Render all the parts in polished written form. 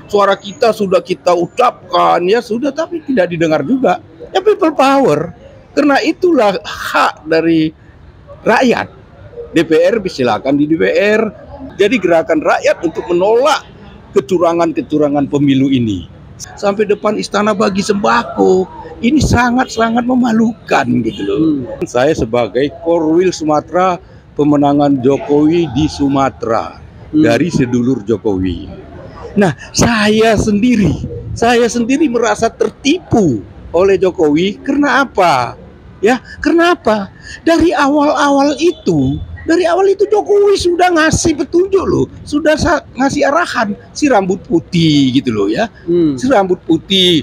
Suara kita sudah kita ucapkan, ya sudah, tapi tidak didengar juga. Ya people power, karena itulah hak dari rakyat. DPR silakan di DPR, jadi gerakan rakyat untuk menolak kecurangan-kecurangan pemilu ini. Sampai depan istana bagi sembako, ini sangat-sangat memalukan gitu loh. Saya sebagai Korwil Sumatera, pemenangan Jokowi di Sumatera dari sedulur Jokowi. Nah, saya sendiri merasa tertipu oleh Jokowi. Karena apa? Ya, kenapa? Dari awal itu Jokowi sudah ngasih petunjuk loh, sudah ngasih arahan si rambut putih gitu loh ya. Si rambut putih,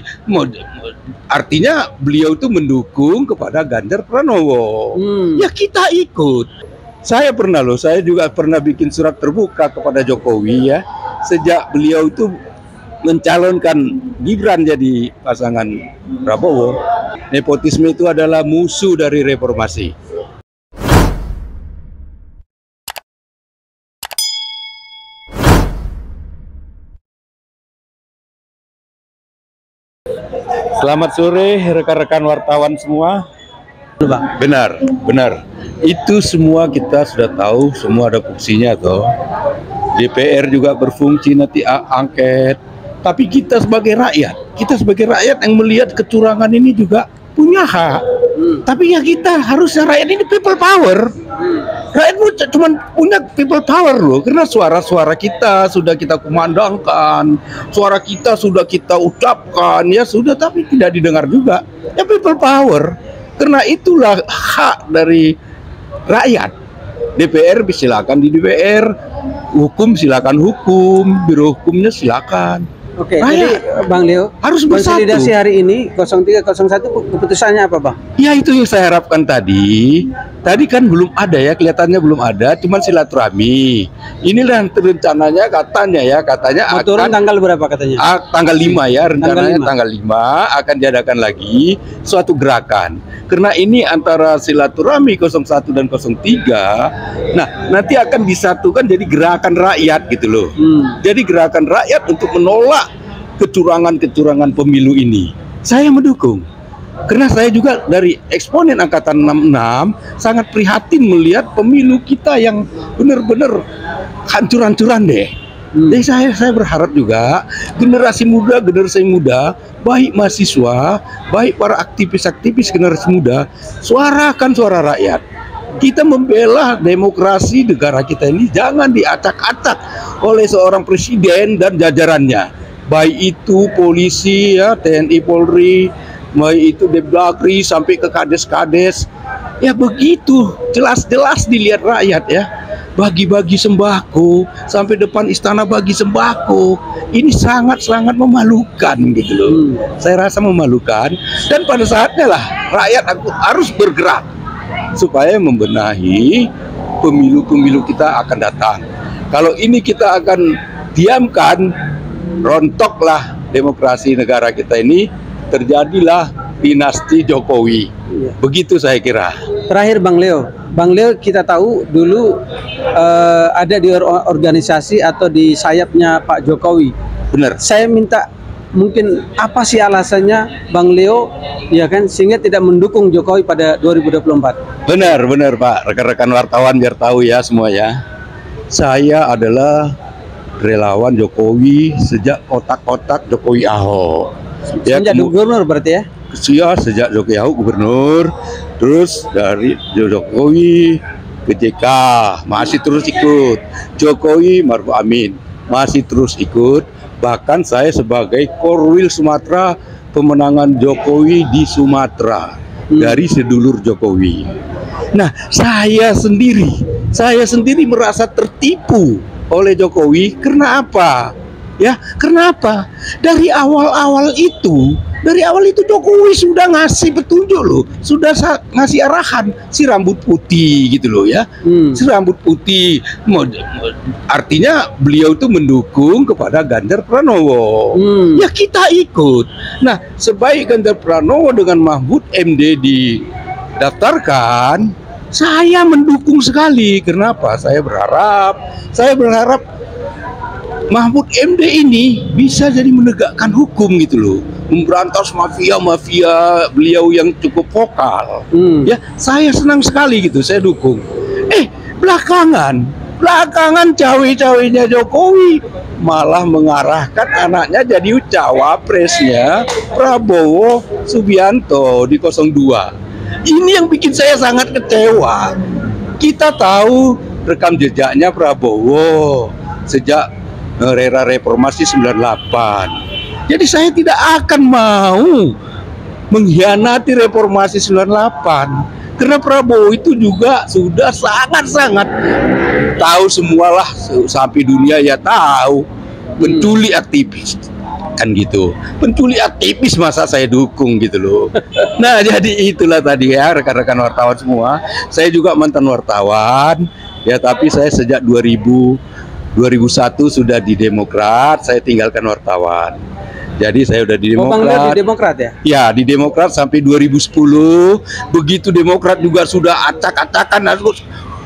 artinya beliau itu mendukung kepada Ganjar Pranowo. Ya kita ikut. Saya juga pernah bikin surat terbuka kepada Jokowi ya. Sejak beliau itu mencalonkan Gibran jadi pasangan Prabowo, nepotisme itu adalah musuh dari reformasi. Selamat sore rekan-rekan wartawan semua. Benar. Itu semua kita sudah tahu, semua ada fungsinya toh. DPR juga berfungsi nanti angket. Tapi kita sebagai rakyat yang melihat kecurangan ini juga punya hak. Tapi ya kita harusnya rakyat ini people power. Rakyat cuma punya people power loh, karena suara-suara kita sudah kita kumandangkan, suara kita sudah kita ucapkan, ya sudah, tapi tidak didengar juga. Ya people power, karena itulah hak dari rakyat. DPR silakan di DPR, hukum silakan hukum, biro hukumnya silakan. Oke, jadi Bang Leo harus bersatu. Konsolidasi hari ini 0301 keputusannya apa, Bang? Ya itu yang saya harapkan tadi. Tadi kan belum ada ya, kelihatannya belum ada, cuman silaturahmi. Inilah rencananya katanya mau turun tanggal berapa katanya? Tanggal 5 ya, rencananya tanggal 5 akan diadakan lagi suatu gerakan. Karena ini antara silaturahmi 01 dan 03. Nah, nanti akan disatukan jadi gerakan rakyat gitu loh. Jadi gerakan rakyat untuk menolak kecurangan-kecurangan pemilu ini. Saya mendukung. Karena saya juga dari eksponen angkatan 66 sangat prihatin melihat pemilu kita yang benar-benar hancur-hancuran deh. Jadi saya berharap juga generasi muda, baik mahasiswa, baik para aktivis-aktivis generasi muda, suarakan suara rakyat. Kita membela demokrasi negara kita ini jangan diacak-acak oleh seorang presiden dan jajarannya. Baik itu polisi ya, TNI Polri, baik itu Depdagri sampai ke kades-kades. Ya begitu, jelas-jelas dilihat rakyat ya. Bagi-bagi sembako sampai depan istana bagi sembako. Ini sangat-sangat memalukan gitu loh. Saya rasa memalukan, dan pada saatnya lah rakyat harus bergerak supaya membenahi pemilu-pemilu kita akan datang. Kalau ini kita akan diamkan, rontoklah demokrasi negara kita ini, terjadilah dinasti Jokowi. Begitu saya kira. Terakhir Bang Leo kita tahu dulu ada di organisasi atau di sayapnya Pak Jokowi. Benar. Saya minta mungkin apa sih alasannya Bang Leo ya kan sehingga tidak mendukung Jokowi pada 2024? Benar Pak, rekan-rekan wartawan biar tahu ya semua ya. Saya adalah relawan Jokowi sejak kotak-kotak Jokowi Ahok. Sejak gubernur berarti ya? Ya, sejak Jokowi Ahok gubernur, terus dari Jokowi ke JK masih terus ikut, Jokowi Maruf Amin masih terus ikut. Bahkan saya sebagai Korwil Sumatera, pemenangan Jokowi di Sumatera dari sedulur Jokowi. Nah, saya sendiri merasa tertipu oleh Jokowi. Karena apa? Ya, kenapa? Dari awal itu Jokowi sudah ngasih petunjuk loh, sudah ngasih arahan si rambut putih gitu loh ya. Si rambut putih, artinya beliau itu mendukung kepada Ganjar Pranowo. Ya kita ikut. Nah, sebaik Ganjar Pranowo dengan Mahfud MD didaftarkan, saya mendukung sekali. Kenapa? Saya berharap Mahfud MD ini bisa jadi menegakkan hukum gitu loh, memberantas mafia-mafia, beliau yang cukup vokal. Ya, saya senang sekali gitu, saya dukung. Belakangan cawe-cawenya Jokowi malah mengarahkan anaknya jadi cawapresnya Prabowo Subianto di 02. Ini yang bikin saya sangat kecewa. Kita tahu rekam jejaknya Prabowo sejak era reformasi 98. Jadi saya tidak akan mau mengkhianati reformasi 98. Karena Prabowo itu juga sudah sangat-sangat tahu semualah, sampai dunia ya tahu, penculik aktivis kan gitu. Penculik aktivis masa saya dukung gitu loh. Nah, jadi itulah tadi ya rekan-rekan wartawan semua. Saya juga mantan wartawan ya, tapi saya sejak 2001 sudah di Demokrat, saya tinggalkan wartawan. Jadi saya udah di Demokrat. Bang Leo di Demokrat ya? Ya, di Demokrat sampai 2010. Begitu Demokrat juga sudah acak-acakan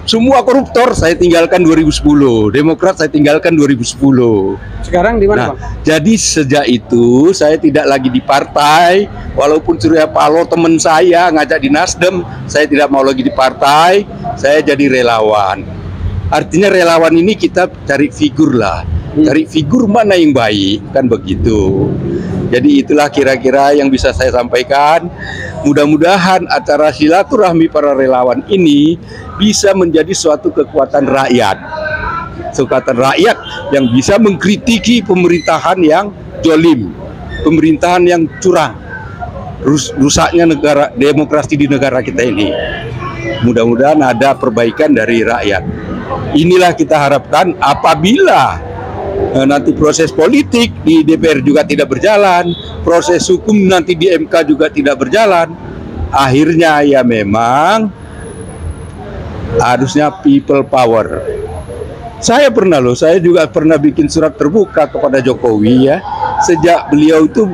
semua koruptor, saya tinggalkan 2010. Demokrat saya tinggalkan 2010. Sekarang di mana, Bang? Jadi sejak itu saya tidak lagi di partai. Walaupun Surya Paloh teman saya ngajak di Nasdem, saya tidak mau lagi di partai. Saya jadi relawan. Artinya relawan ini kita cari figur lah, cari figur mana yang baik, kan begitu. Jadi itulah kira-kira yang bisa saya sampaikan. Mudah-mudahan acara silaturahmi para relawan ini bisa menjadi suatu kekuatan rakyat. Kekuatan rakyat yang bisa mengkritiki pemerintahan yang jolim, pemerintahan yang curang, rusaknya negara, demokrasi di negara kita ini. Mudah-mudahan ada perbaikan dari rakyat. Inilah kita harapkan apabila nanti proses politik di DPR juga tidak berjalan, proses hukum nanti di MK juga tidak berjalan, akhirnya ya memang harusnya people power. Saya juga pernah bikin surat terbuka kepada Jokowi ya, sejak beliau itu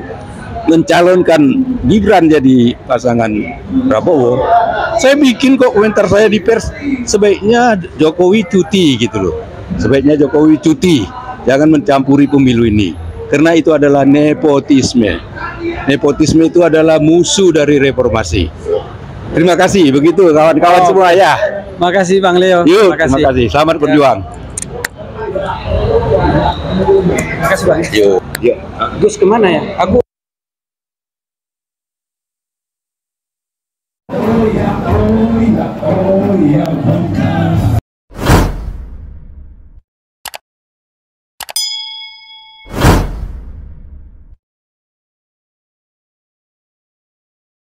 mencalonkan Gibran jadi pasangan Prabowo. Saya bikin kok komentar saya di pers, sebaiknya Jokowi cuti gitu loh. Sebaiknya Jokowi cuti, jangan mencampuri pemilu ini. Karena itu adalah nepotisme. Nepotisme itu adalah musuh dari reformasi. Terima kasih, begitu kawan-kawan semua ya. Makasih Bang Leo. Yuk, terima kasih. Selamat berjuang. Makasih Bang. Yuk. Gus kemana ya? Aku